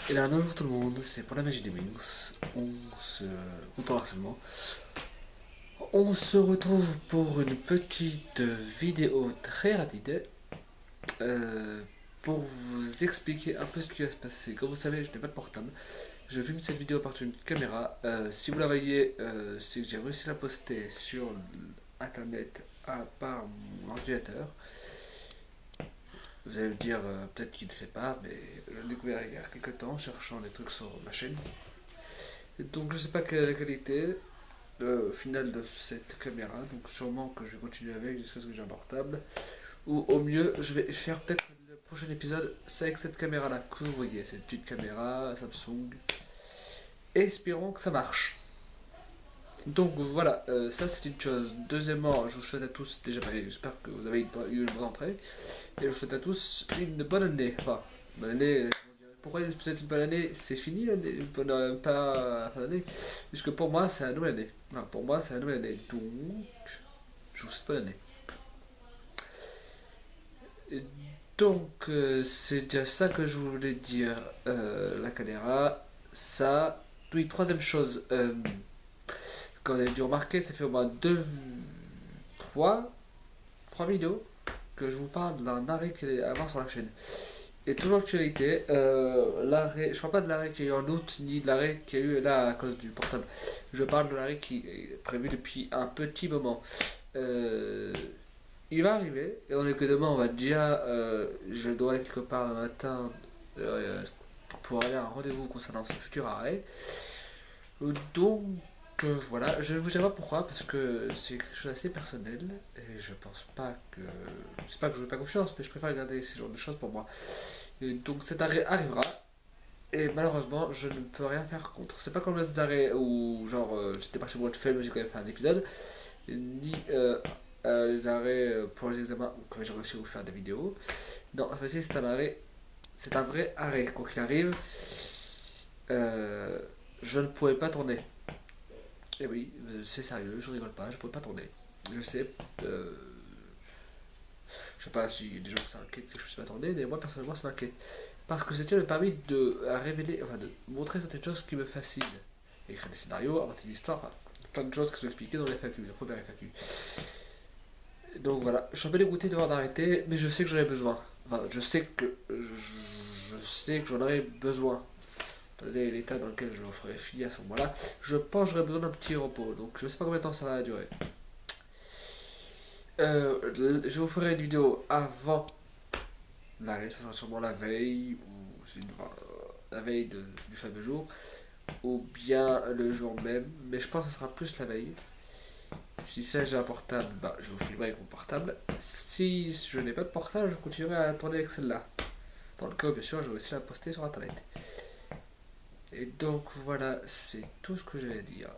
Et là, bonjour tout le monde, c'est pour la magie des Wings. Content harcèlement. On se retrouve pour une petite vidéo très rapide pour vous expliquer un peu ce qui va se passer. Comme vous savez, je n'ai pas de portable. Je filme cette vidéo à partir d'une caméra. Si vous la voyez, c'est que j'ai réussi à la poster sur internet à part mon ordinateur. Vous allez me dire peut-être qu'il ne sait pas, mais je l'ai découvert il y a quelques temps en cherchant des trucs sur ma chaîne. Et donc je sais pas quelle est la qualité finale de cette caméra, donc sûrement que je vais continuer avec jusqu'à ce que j'ai un portable. Ou au mieux, je vais faire peut-être le prochain épisode, c'est avec cette caméra là que vous voyez, cette petite caméra Samsung. Espérons que ça marche. Donc voilà, ça c'est une chose. Deuxièmement, je vous souhaite à tous, déjà j'espère que vous avez eu une bonne entrée. Et je vous souhaite à tous une bonne année. Enfin, bonne année. Pourquoi je souhaite une bonne année? C'est fini l'année, pas fin d'année. Puisque pour moi c'est la nouvelle année. Enfin, pour moi c'est la nouvelle année. Donc, je vous souhaite bonne année. Et donc, c'est déjà ça que je voulais dire. La caméra, ça. Oui, troisième chose. Comme vous avez dû remarquer, ça fait au moins trois vidéos que je vous parle d'un arrêt qu'il y a à avoir sur la chaîne. Et toujours l'actualité, l'arrêt, je parle pas de l'arrêt qu'il y a eu en août, ni de l'arrêt qu'il y a eu là à cause du portable. Je parle de l'arrêt qui est prévu depuis un petit moment. Euh, il va arriver, et on est que demain, on va déjà, je dois aller quelque part le matin pour aller à un rendez-vous concernant ce futur arrêt. Donc voilà, je ne vous dirai pas pourquoi, parce que c'est quelque chose d'assez personnel, et je pense pas que. C'est pas que je n'ai pas confiance, mais je préfère garder ce genre de choses pour moi. Et donc cet arrêt arrivera, et malheureusement, je ne peux rien faire contre. C'est pas comme les arrêts où, genre, j'étais parti pour le film, j'ai quand même fait un épisode, ni les arrêts pour les examens, comme j'ai réussi à vous faire des vidéos. Non, cette fois-ci, c'est un arrêt, c'est un vrai arrêt. Quoi qu'il arrive, je ne pouvais pas tourner. Et oui, c'est sérieux, je rigole pas, je pouvais pas tourner. Je sais, je sais pas si des gens s'inquiètent que je puisse pas tourner, mais moi personnellement ça m'inquiète. Parce que c'était le permis de révéler, enfin de montrer certaines choses qui me fascinent. Écrire des scénarios, inventer des histoires, enfin plein de choses qui sont expliquées dans les FAQ, la première FAQ. Donc voilà, je suis un peu dégoûté de devoir d'arrêter, mais je sais que j'en ai besoin. Enfin, je sais que j'en aurais besoin. Attendez l'état dans lequel je ferai fini à ce moment-là. Je pense que j'aurais besoin d'un petit repos, donc je sais pas combien de temps ça va durer. Je vous ferai une vidéo avant l'arrêt, ça sera sûrement la veille, ou la veille du fameux jour, ou bien le jour même, mais je pense que ce sera plus la veille. Si ça j'ai un portable, bah, je vous filmerai avec mon portable. Si je n'ai pas de portable, je continuerai à tourner avec celle-là. Dans le cas où, bien sûr, je vais aussi la poster sur internet. Et donc voilà, c'est tout ce que j'allais dire.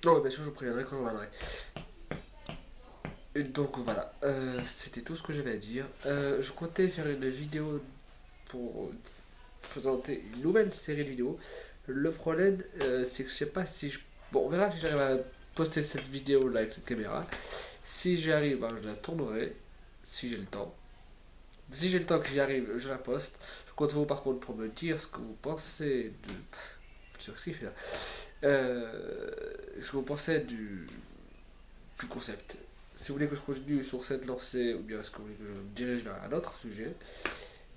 Oh, bien sûr, je vous préviendrai quand je reviendrai. Et donc voilà, c'était tout ce que j'avais à dire. Je comptais faire une vidéo pour présenter une nouvelle série de vidéos. Le problème, c'est que je sais pas si je. Bon, on verra si j'arrive à poster cette vidéo là avec cette caméra. Si j'y arrive, ben, je la tournerai. Si j'ai le temps. Si j'ai le temps que j'y arrive, je la poste. Je compte vous par contre pour me dire ce que vous pensez de. C'est ce qu'il fait là. Ce que vous pensez du concept. Si vous voulez que je continue sur cette lancée, ou bien est-ce que vous voulez que je me dirige vers un autre sujet,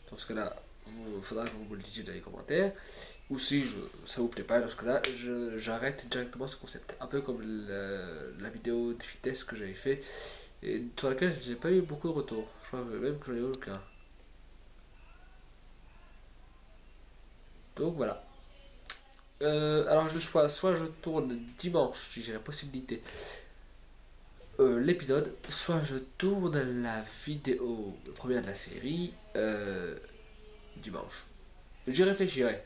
dans ce cas-là, il faudra que vous me le disiez dans les commentaires. Ou si ça vous plaît pas, dans ce cas-là, j'arrête directement ce concept. Un peu comme la vidéo de vitesse que j'avais fait, et sur laquelle j'ai pas eu beaucoup de retours. Je crois même que j'en ai eu aucun. Donc voilà. Alors j'ai le choix, soit je tourne dimanche, si j'ai la possibilité, l'épisode, soit je tourne la vidéo première de la série dimanche. J'y réfléchirai.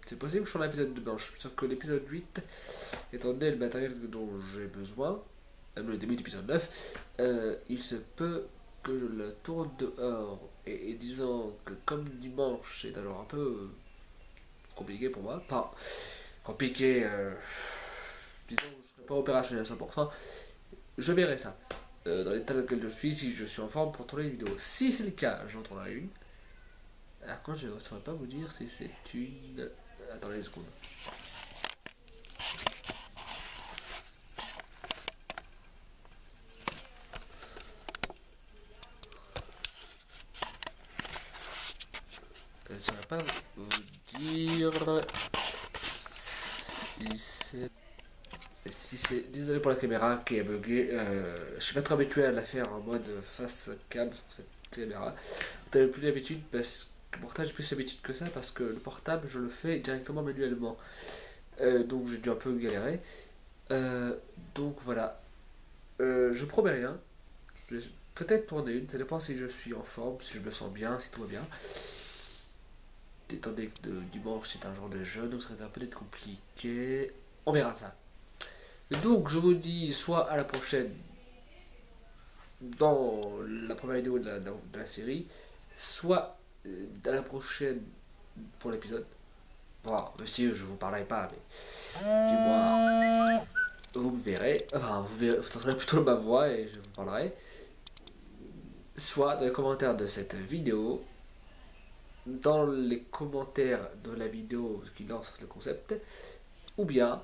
C'est possible que je tourne l'épisode dimanche, sauf que l'épisode 8, étant donné le matériel dont j'ai besoin, même le début de l'épisode 9, il se peut que je le tourne dehors. Et disons que comme dimanche c'est alors un peu compliqué pour moi, enfin compliqué, disons que je ne serai pas opérationnel à 100%, je verrai ça. Dans l'état dans lequel je suis, si je suis en forme pour tourner une vidéo. Si c'est le cas, j'en tournerai une. Alors quand je ne saurais pas vous dire si c'est une... Attendez une seconde. Je ne saurais pas vous dire si c'est... Si c'est... Désolé pour la caméra qui est buguée. Je suis pas trop habitué à la faire en mode face cam sur cette caméra. T'avais plus l'habitude parce que pourtant j'ai plus l'habitude que ça parce que le portable je le fais directement manuellement. Donc j'ai dû un peu galérer. Euh, donc voilà. Je promets rien. Je vais peut-être tourner une, ça dépend si je suis en forme, si je me sens bien, si tout va bien. Étant donné que dimanche c'est un jour de jeu, donc ça va peut-être compliqué. On verra ça. Donc je vous dis soit à la prochaine dans la première vidéo de la série, soit à la prochaine pour l'épisode. Bon, même si je vous parlerai pas, mais du moins vous me verrez, enfin vous entendrez plutôt ma voix et je vous parlerai. Soit dans les commentaires de cette vidéo, dans les commentaires de la vidéo qui lance le concept, ou bien,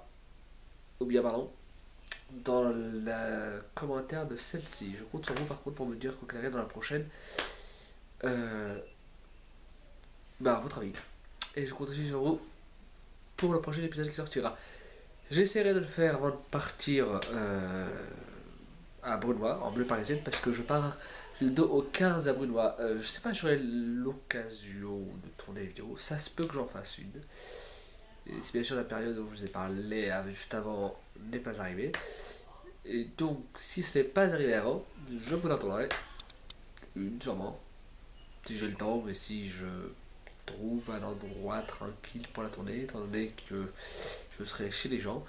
pardon, dans le commentaire de celle-ci. Je compte sur vous par contre pour me dire qu'on clairait dans la prochaine. Votre avis. Et je compte aussi sur vous pour le prochain épisode qui sortira. J'essaierai de le faire avant de partir à Brunois, en bleu parisienne, parce que je pars du 2 au 15 à Brunois. Je sais pas si j'aurai l'occasion de tourner une vidéo. Ça se peut que j'en fasse une. Et c'est bien sûr la période où je vous ai parlé juste avant n'est pas arrivée. Et donc, si ce n'est pas arrivé avant, je vous attendrai une sûrement. Si j'ai le temps, mais si je trouve un endroit tranquille pour la tournée, étant donné que je serai chez les gens.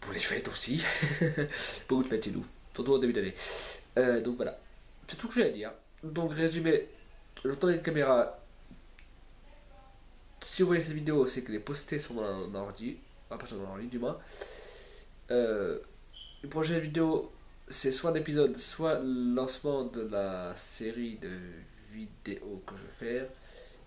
Pour les fêtes aussi. Beaucoup de fêtes chez nous, surtout au début d'année. Donc voilà, c'est tout que j'ai à dire. Donc résumé, je tourne une caméra. Si vous voyez cette vidéo, c'est qu'elle est postée sur mon ordi, à partir de mon ordi du moins. Une prochaine vidéo, c'est soit un épisode, soit le lancement de la série de vidéos que je vais faire.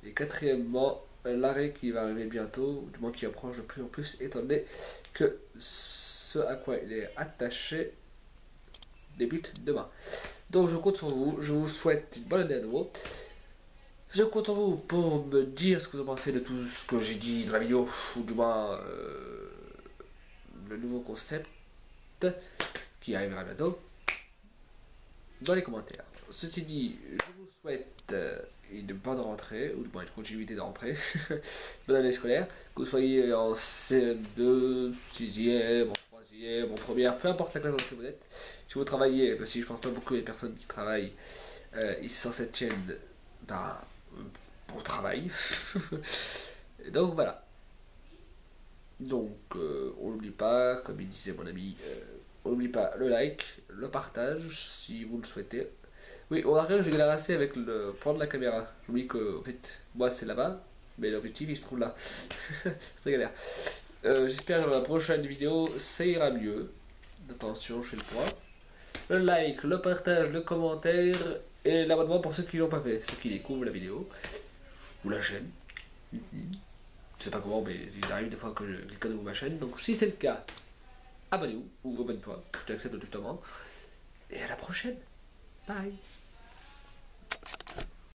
Et quatrièmement, l'arrêt qui va arriver bientôt, ou du moins qui approche de plus en plus, étant donné que ce à quoi il est attaché débute demain. Donc je compte sur vous, je vous souhaite une bonne année à nouveau. Je compte sur vous pour me dire ce que vous en pensez de tout ce que j'ai dit dans la vidéo, ou du moins le nouveau concept qui arrivera bientôt dans les commentaires. Ceci dit, je vous souhaite une bonne rentrée, ou du moins une continuité de rentrée, bonne année scolaire, que vous soyez en CM2, 6e, en 3e, en première, peu importe la classe dans laquelle vous êtes. Si vous travaillez, parce que je pense pas beaucoup des personnes qui travaillent ici sur cette chaîne, pour travail. Donc voilà. Donc on n'oublie pas, comme il disait mon ami, on n'oublie pas le like, le partage si vous le souhaitez. Oui, on a rien, j'ai galéré assez avec le prendre la caméra. J'oublie que en fait, moi c'est là-bas, mais l'objectif il se trouve là. C'est très galère. J'espère que dans la prochaine vidéo ça ira mieux. Attention, je fais le point. Le like, le partage, le commentaire et l'abonnement pour ceux qui l'ont pas fait, ceux qui découvrent la vidéo ou la chaîne. Je sais pas comment, mais il arrive des fois que quelqu'un ouvre ma chaîne. Donc si c'est le cas, abonnez-vous ou abonne-toi. Je t'accepte justement. Et à la prochaine. Bye.